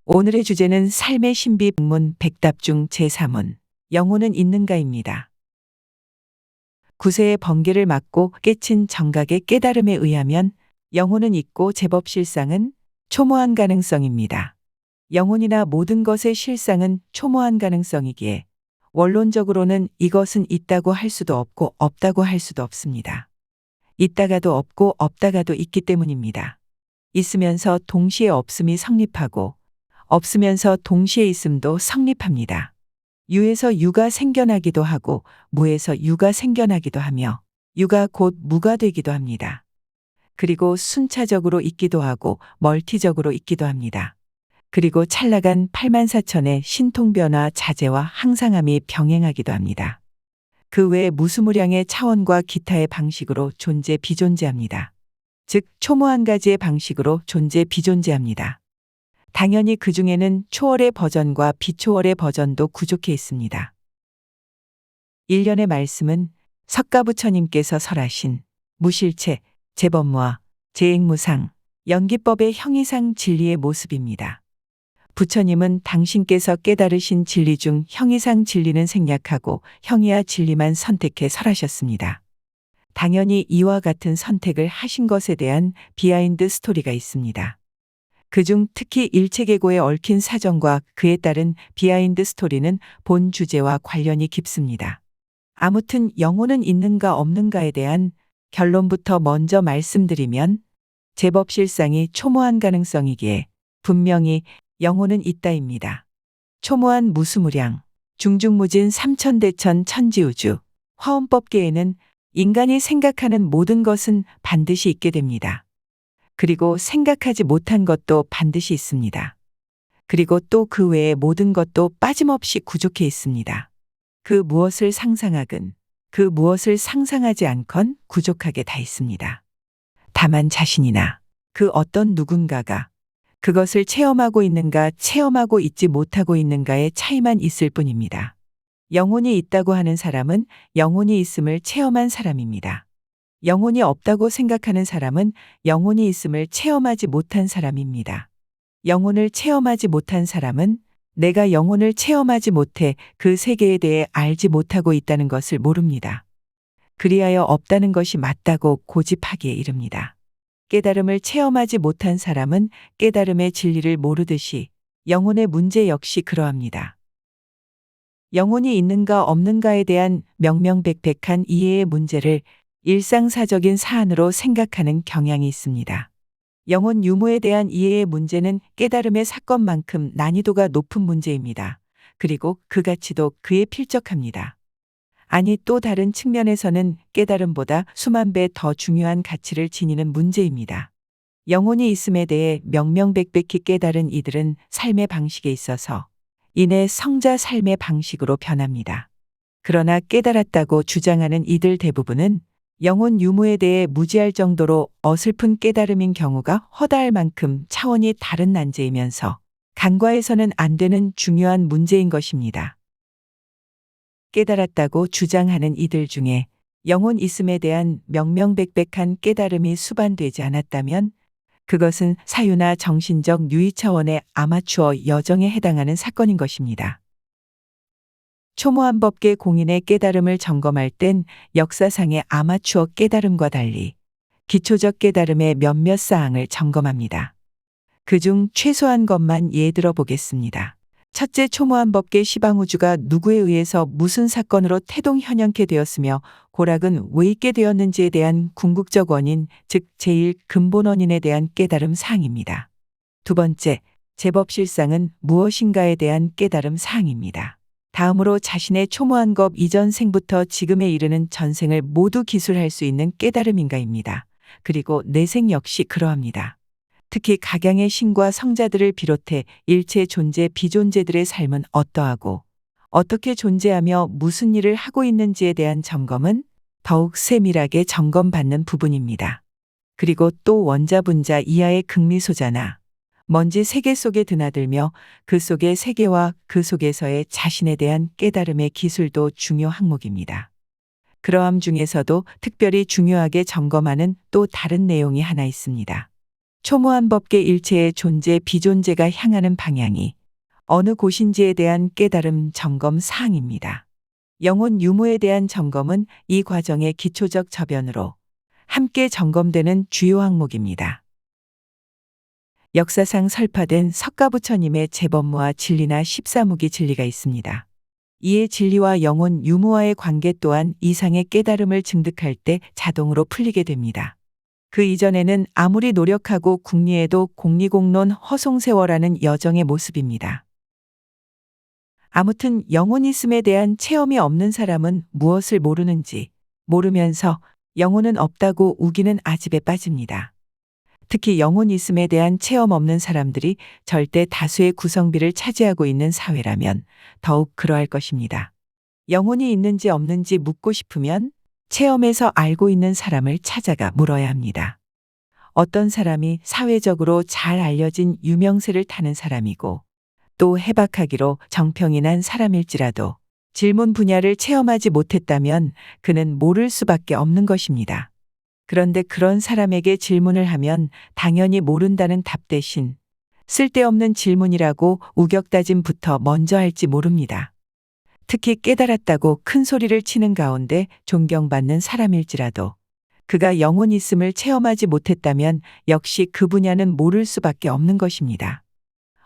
오늘의 주제는 삶의 신비 문 백답 중 제3문 영혼은 있는가입니다. 구세의 번개를 맞고 깨친 정각의 깨달음에 의하면 영혼은 있고 제법 실상은 초모한 가능성입니다. 영혼이나 모든 것의 실상은 초모한 가능성이기에 원론적으로는 이것은 있다고 할 수도 없고 없다고 할 수도 없습니다. 있다가도 없고 없다가도 있기 때문입니다. 있으면서 동시에 없음이 성립하고 없으면서 동시에 있음도 성립합니다. 유에서 유가 생겨나기도 하고 무에서 유가 생겨나기도 하며 유가 곧 무가 되기도 합니다. 그리고 순차적으로 있기도 하고 멀티적으로 있기도 합니다. 그리고 찰나간 84,000의 신통변화 자재와 항상함이 병행하기도 합니다. 그 외에 무수무량의 차원과 기타의 방식으로 존재 비존재합니다. 즉 초무한 가지의 방식으로 존재 비존재합니다. 당연히 그 중에는 초월의 버전과 비초월의 버전도 구족해 있습니다. 일련의 말씀은 석가부처님께서 설하신 무실체, 재법무와 재행무상, 연기법의 형이상 진리의 모습입니다. 부처님은 당신께서 깨달으신 진리 중 형이상 진리는 생략하고 형이야 진리만 선택해 설하셨습니다. 당연히 이와 같은 선택을 하신 것에 대한 비하인드 스토리가 있습니다. 그중 특히 일체계고에 얽힌 사정과 그에 따른 비하인드 스토리는 본 주제와 관련이 깊습니다. 아무튼 영혼은 있는가 없는가에 대한 결론부터 먼저 말씀드리면 제법 실상이 초모한 가능성이기에 분명히 영혼은 있다입니다. 초모한 무수무량, 중중무진 삼천대천 천지우주, 화엄법계에는 인간이 생각하는 모든 것은 반드시 있게 됩니다. 그리고 생각하지 못한 것도 반드시 있습니다. 그리고 또 그 외의 모든 것도 빠짐없이 구족해 있습니다. 그 무엇을 상상하건, 그 무엇을 상상하지 않건 구족하게 다 있습니다. 다만 자신이나 그 어떤 누군가가 그것을 체험하고 있는가 체험하고 있지 못하고 있는가의 차이만 있을 뿐입니다. 영혼이 있다고 하는 사람은 영혼이 있음을 체험한 사람입니다. 영혼이 없다고 생각하는 사람은 영혼이 있음을 체험하지 못한 사람입니다. 영혼을 체험하지 못한 사람은 내가 영혼을 체험하지 못해 그 세계에 대해 알지 못하고 있다는 것을 모릅니다. 그리하여 없다는 것이 맞다고 고집하기에 이릅니다. 깨달음을 체험하지 못한 사람은 깨달음의 진리를 모르듯이 영혼의 문제 역시 그러합니다. 영혼이 있는가 없는가에 대한 명명백백한 이해의 문제를 일상사적인 사안으로 생각하는 경향이 있습니다. 영혼 유무에 대한 이해의 문제는 깨달음의 사건만큼 난이도가 높은 문제입니다. 그리고 그 가치도 그에 필적합니다. 아니 또 다른 측면에서는 깨달음보다 수만 배 더 중요한 가치를 지니는 문제입니다. 영혼이 있음에 대해 명명백백히 깨달은 이들은 삶의 방식에 있어서 이내 성자 삶의 방식으로 변합니다. 그러나 깨달았다고 주장하는 이들 대부분은 영혼 유무에 대해 무지할 정도로 어설픈 깨달음인 경우가 허다할 만큼 차원이 다른 난제이면서 간과해서는 안 되는 중요한 문제인 것입니다. 깨달았다고 주장하는 이들 중에 영혼 있음에 대한 명명백백한 깨달음이 수반되지 않았다면 그것은 사유나 정신적 유의 차원의 아마추어 여정에 해당하는 사건인 것입니다. 초모한 법계 공인의 깨달음을 점검할 땐 역사상의 아마추어 깨달음과 달리 기초적 깨달음의 몇몇 사항을 점검합니다. 그중 최소한 것만 예들어 보겠습니다. 첫째, 초모한 법계 시방우주가 누구에 의해서 무슨 사건으로 태동현현케 되었으며 고락은 왜 있게 되었는지에 대한 궁극적 원인, 즉 제1 근본 원인에 대한 깨달음 사항입니다. 두 번째, 제법 실상은 무엇인가에 대한 깨달음 사항입니다. 다음으로 자신의 초모한 것 이전 생부터 지금에 이르는 전생을 모두 기술할 수 있는 깨달음인가입니다. 그리고 내생 역시 그러합니다. 특히 각양의 신과 성자들을 비롯해 일체 존재 비존재들의 삶은 어떠하고 어떻게 존재하며 무슨 일을 하고 있는지에 대한 점검은 더욱 세밀하게 점검받는 부분입니다. 그리고 또 원자분자 이하의 극미소자나 먼지 세계 속에 드나들며 그 속의 세계와 그 속에서의 자신에 대한 깨달음의 기술도 중요 항목입니다. 그러함 중에서도 특별히 중요하게 점검하는 또 다른 내용이 하나 있습니다. 초무한 법계 일체의 존재 비존재가 향하는 방향이 어느 곳인지에 대한 깨달음 점검 사항입니다. 영혼 유무에 대한 점검은 이 과정의 기초적 저변으로 함께 점검되는 주요 항목입니다. 역사상 설파된 석가부처님의 제법무와 진리나 14무기 진리가 있습니다. 이에 진리와 영혼 유무와의 관계 또한 이상의 깨달음을 증득할 때 자동으로 풀리게 됩니다. 그 이전에는 아무리 노력하고 궁리해도 공리공론 허송세월하는 여정의 모습입니다. 아무튼 영혼 있음에 대한 체험이 없는 사람은 무엇을 모르는지 모르면서 영혼은 없다고 우기는 아집에 빠집니다. 특히 영혼 있음에 대한 체험 없는 사람들이 절대 다수의 구성비를 차지하고 있는 사회라면 더욱 그러할 것입니다. 영혼이 있는지 없는지 묻고 싶으면 체험에서 알고 있는 사람을 찾아가 물어야 합니다. 어떤 사람이 사회적으로 잘 알려진 유명세를 타는 사람이고 또 해박하기로 정평이 난 사람일지라도 질문 분야를 체험하지 못했다면 그는 모를 수밖에 없는 것입니다. 그런데 그런 사람에게 질문을 하면 당연히 모른다는 답 대신 쓸데없는 질문이라고 우격다짐부터 먼저 할지 모릅니다. 특히 깨달았다고 큰 소리를 치는 가운데 존경받는 사람일지라도 그가 영혼 있음을 체험하지 못했다면 역시 그 분야는 모를 수밖에 없는 것입니다.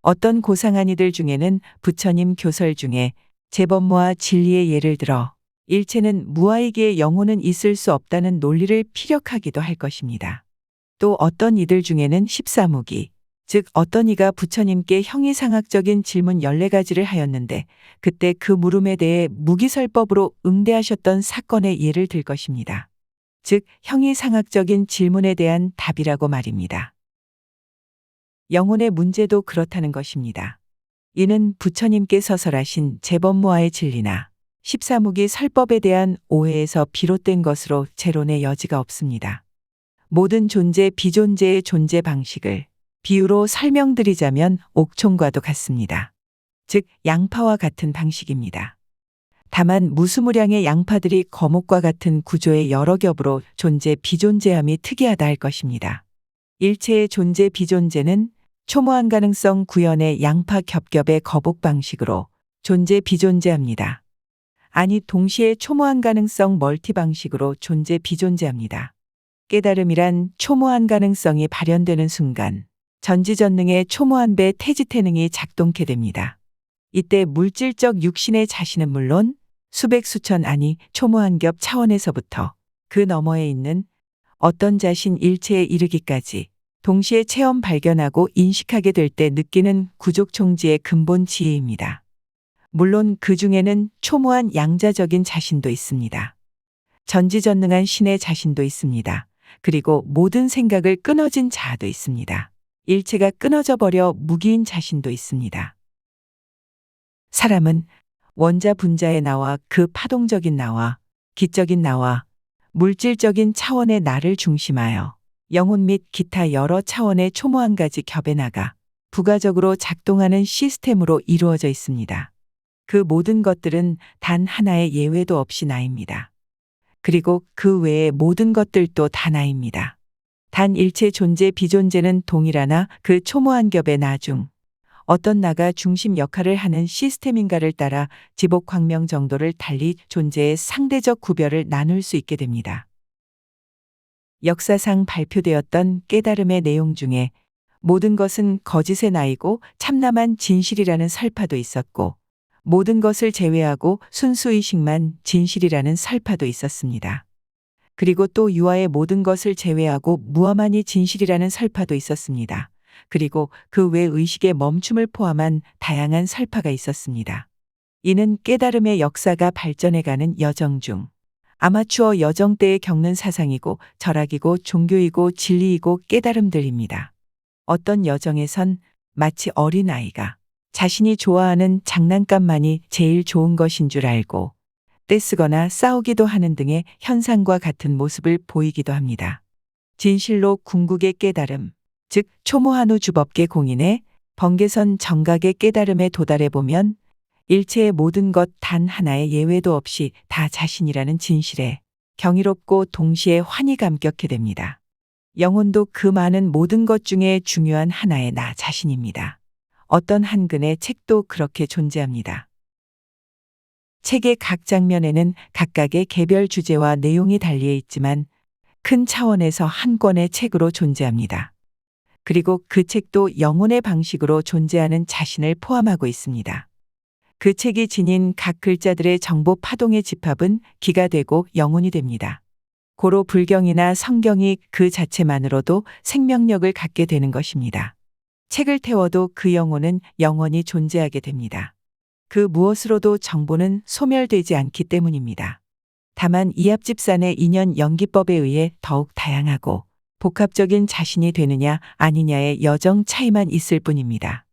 어떤 고상한 이들 중에는 부처님 교설 중에 제법무와 진리의 예를 들어 일체는 무아이기에 영혼은 있을 수 없다는 논리를 피력하기도 할 것입니다. 또 어떤 이들 중에는 14무기, 즉 어떤 이가 부처님께 형이상학적인 질문 14가지를 하였는데 그때 그 물음에 대해 무기설법으로 응대하셨던 사건의 예를 들 것입니다. 즉 형이상학적인 질문에 대한 답이라고 말입니다. 영혼의 문제도 그렇다는 것입니다. 이는 부처님께 서설하신 제법무아의 진리나 14무기 설법에 대한 오해에서 비롯된 것으로 재론의 여지가 없습니다. 모든 존재 비존재의 존재 방식을 비유로 설명드리자면 옥총과도 같습니다. 즉 양파와 같은 방식입니다. 다만 무수무량의 양파들이 거목과 같은 구조의 여러 겹으로 존재 비존재함이 특이하다 할 것입니다. 일체의 존재 비존재는 초무한 가능성 구현의 양파 겹겹의 거복 방식으로 존재 비존재합니다. 아니 동시에 초무한 가능성 멀티 방식으로 존재 비존재합니다. 깨달음이란 초무한 가능성이 발현되는 순간 전지전능의 초무한 배 태지태능이 작동케 됩니다. 이때 물질적 육신의 자신은 물론 수백 수천 아니 초무한 겹 차원에서부터 그 너머에 있는 어떤 자신 일체에 이르기까지 동시에 체험 발견하고 인식하게 될 때 느끼는 구족총지의 근본 지혜입니다. 물론 그 중에는 초무한 양자적인 자신도 있습니다. 전지전능한 신의 자신도 있습니다. 그리고 모든 생각을 끊어진 자아도 있습니다. 일체가 끊어져 버려 무기인 자신도 있습니다. 사람은 원자 분자의 나와 그 파동적인 나와 기적인 나와 물질적인 차원의 나를 중심하여 영혼 및 기타 여러 차원의 초무한 가지 겹에 나가 부가적으로 작동하는 시스템으로 이루어져 있습니다. 그 모든 것들은 단 하나의 예외도 없이 나입니다. 그리고 그 외의 모든 것들도 다 나입니다. 단 일체 존재 비존재는 동일하나 그 초무한 겹의 나 중 어떤 나가 중심 역할을 하는 시스템인가를 따라 지복광명 정도를 달리 존재의 상대적 구별을 나눌 수 있게 됩니다. 역사상 발표되었던 깨달음의 내용 중에 모든 것은 거짓의 나이고 참남한 진실이라는 설파도 있었고 모든 것을 제외하고 순수의식만 진실이라는 설파도 있었습니다. 그리고 또 유아의 모든 것을 제외하고 무아만이 진실이라는 설파도 있었습니다. 그리고 그 외 의식의 멈춤을 포함한 다양한 설파가 있었습니다. 이는 깨달음의 역사가 발전해가는 여정 중 아마추어 여정 때에 겪는 사상이고 철학이고 종교이고 진리이고 깨달음들입니다. 어떤 여정에선 마치 어린아이가 자신이 좋아하는 장난감만이 제일 좋은 것인 줄 알고 떼쓰거나 싸우기도 하는 등의 현상과 같은 모습을 보이기도 합니다. 진실로 궁극의 깨달음, 즉 초모한우 주법계 공인의 번개선 정각의 깨달음에 도달해 보면 일체의 모든 것 단 하나의 예외도 없이 다 자신이라는 진실에 경이롭고 동시에 환히 감격해 됩니다. 영혼도 그 많은 모든 것 중에 중요한 하나의 나 자신입니다. 어떤 한 근의 책도 그렇게 존재합니다. 책의 각 장면에는 각각의 개별 주제와 내용이 달리해 있지만 큰 차원에서 한 권의 책으로 존재합니다. 그리고 그 책도 영혼의 방식으로 존재하는 자신을 포함하고 있습니다. 그 책이 지닌 각 글자들의 정보 파동의 집합은 기가 되고 영혼이 됩니다. 고로 불경이나 성경이 그 자체만으로도 생명력을 갖게 되는 것입니다. 책을 태워도 그 영혼은 영원히 존재하게 됩니다. 그 무엇으로도 정보는 소멸되지 않기 때문입니다. 다만 이합집산의 인연 연기법에 의해 더욱 다양하고 복합적인 자신이 되느냐 아니냐의 여정 차이만 있을 뿐입니다.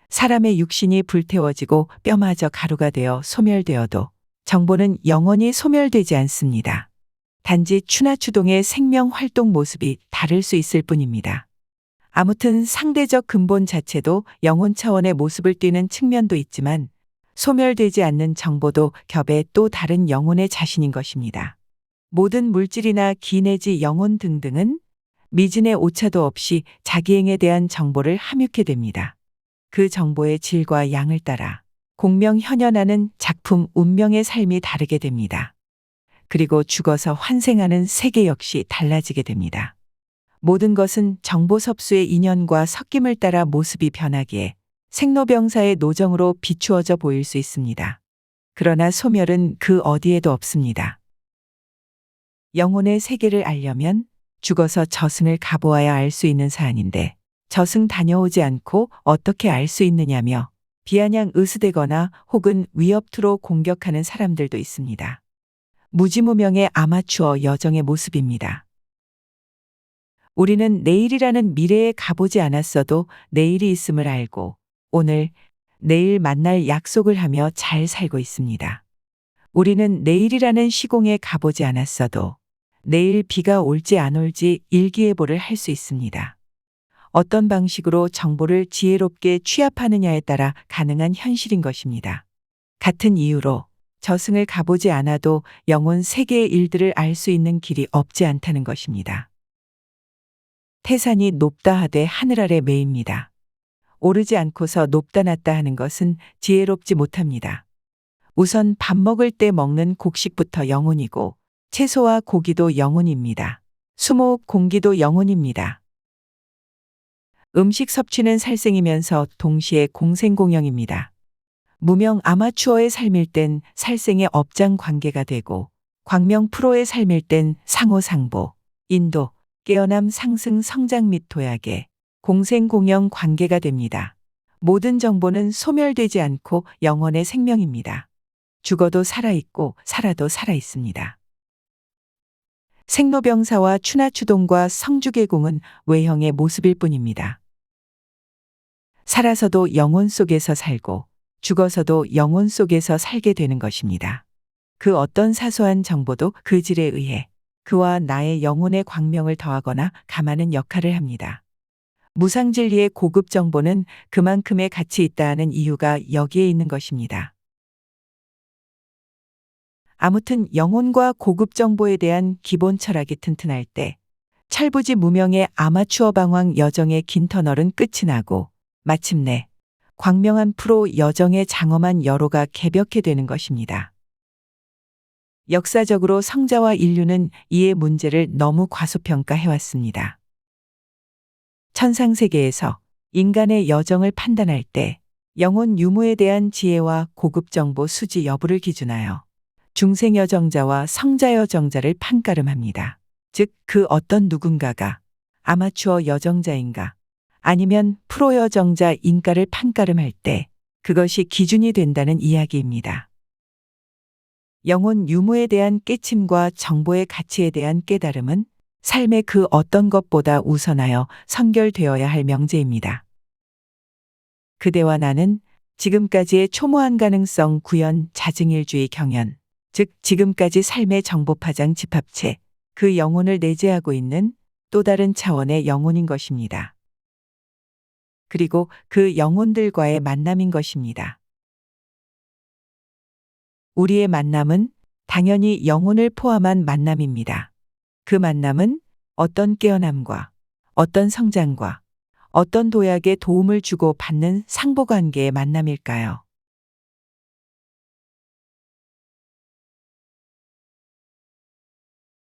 사람의 육신이 불태워지고 뼈마저 가루가 되어 소멸되어도 정보는 영원히 소멸되지 않습니다. 단지 추나추동의 생명 활동 모습이 다를 수 있을 뿐입니다. 아무튼 상대적 근본 자체도 영혼 차원의 모습을 띠는 측면도 있지만 소멸되지 않는 정보도 겹의 또 다른 영혼의 자신인 것입니다. 모든 물질이나 기 내지 영혼 등등은 미진의 오차도 없이 자기행에 대한 정보를 함유케 됩니다. 그 정보의 질과 양을 따라 공명현현하는 작품 운명의 삶이 다르게 됩니다. 그리고 죽어서 환생하는 세계 역시 달라지게 됩니다. 모든 것은 정보 섭수의 인연과 섞임을 따라 모습이 변하기에 생로병사의 노정으로 비추어져 보일 수 있습니다. 그러나 소멸은 그 어디에도 없습니다. 영혼의 세계를 알려면 죽어서 저승을 가보아야 알 수 있는 사안인데 저승 다녀오지 않고 어떻게 알 수 있느냐며 비아냥 으스대거나 혹은 위협투로 공격하는 사람들도 있습니다. 무지무명의 아마추어 여정의 모습입니다. 우리는 내일이라는 미래에 가보지 않았어도 내일이 있음을 알고 오늘, 내일 만날 약속을 하며 잘 살고 있습니다. 우리는 내일이라는 시공에 가보지 않았어도 내일 비가 올지 안 올지 일기예보를 할 수 있습니다. 어떤 방식으로 정보를 지혜롭게 취합하느냐에 따라 가능한 현실인 것입니다. 같은 이유로 저승을 가보지 않아도 영혼 세계의 일들을 알 수 있는 길이 없지 않다는 것입니다. 태산이 높다 하되 하늘 아래 매입니다. 오르지 않고서 높다 낮다 하는 것은 지혜롭지 못합니다. 우선 밥 먹을 때 먹는 곡식부터 영혼이고 채소와 고기도 영혼입니다. 수목 공기도 영혼입니다. 음식 섭취는 살생이면서 동시에 공생공영입니다. 무명 아마추어의 삶일 땐 살생의 업장 관계가 되고 광명 프로의 삶일 땐 상호상보, 인도, 깨어남 상승 성장 및 도약의 공생공영 관계가 됩니다. 모든 정보는 소멸되지 않고 영원의 생명입니다. 죽어도 살아있고 살아도 살아있습니다. 생로병사와 추나추동과 성주계공은 외형의 모습일 뿐입니다. 살아서도 영혼 속에서 살고 죽어서도 영혼 속에서 살게 되는 것입니다. 그 어떤 사소한 정보도 그 질에 의해 그와 나의 영혼의 광명을 더하거나 감하는 역할을 합니다. 무상진리의 고급 정보는 그만큼의 가치 있다 하는 이유가 여기에 있는 것입니다. 아무튼 영혼과 고급 정보에 대한 기본 철학이 튼튼할 때 철부지 무명의 아마추어 방황 여정의 긴 터널은 끝이 나고 마침내 광명한 프로 여정의 장엄한 여로가 개벽해 되는 것입니다. 역사적으로 성자와 인류는 이의 문제를 너무 과소평가해왔습니다. 천상세계에서 인간의 여정을 판단할 때 영혼 유무에 대한 지혜와 고급 정보 수지 여부를 기준하여 중생여정자와 성자여정자를 판가름합니다. 즉, 그 어떤 누군가가 아마추어 여정자인가 아니면 프로여정자 인가를 판가름할 때 그것이 기준이 된다는 이야기입니다. 영혼 유무에 대한 깨침과 정보의 가치에 대한 깨달음은 삶의 그 어떤 것보다 우선하여 선결되어야 할 명제입니다. 그대와 나는 지금까지의 초무한 가능성 구현 자증일주의 경연, 즉 지금까지 삶의 정보파장 집합체, 그 영혼을 내재하고 있는 또 다른 차원의 영혼인 것입니다. 그리고 그 영혼들과의 만남인 것입니다. 우리의 만남은 당연히 영혼을 포함한 만남입니다. 그 만남은 어떤 깨어남과 어떤 성장과 어떤 도약에 도움을 주고 받는 상보관계의 만남일까요?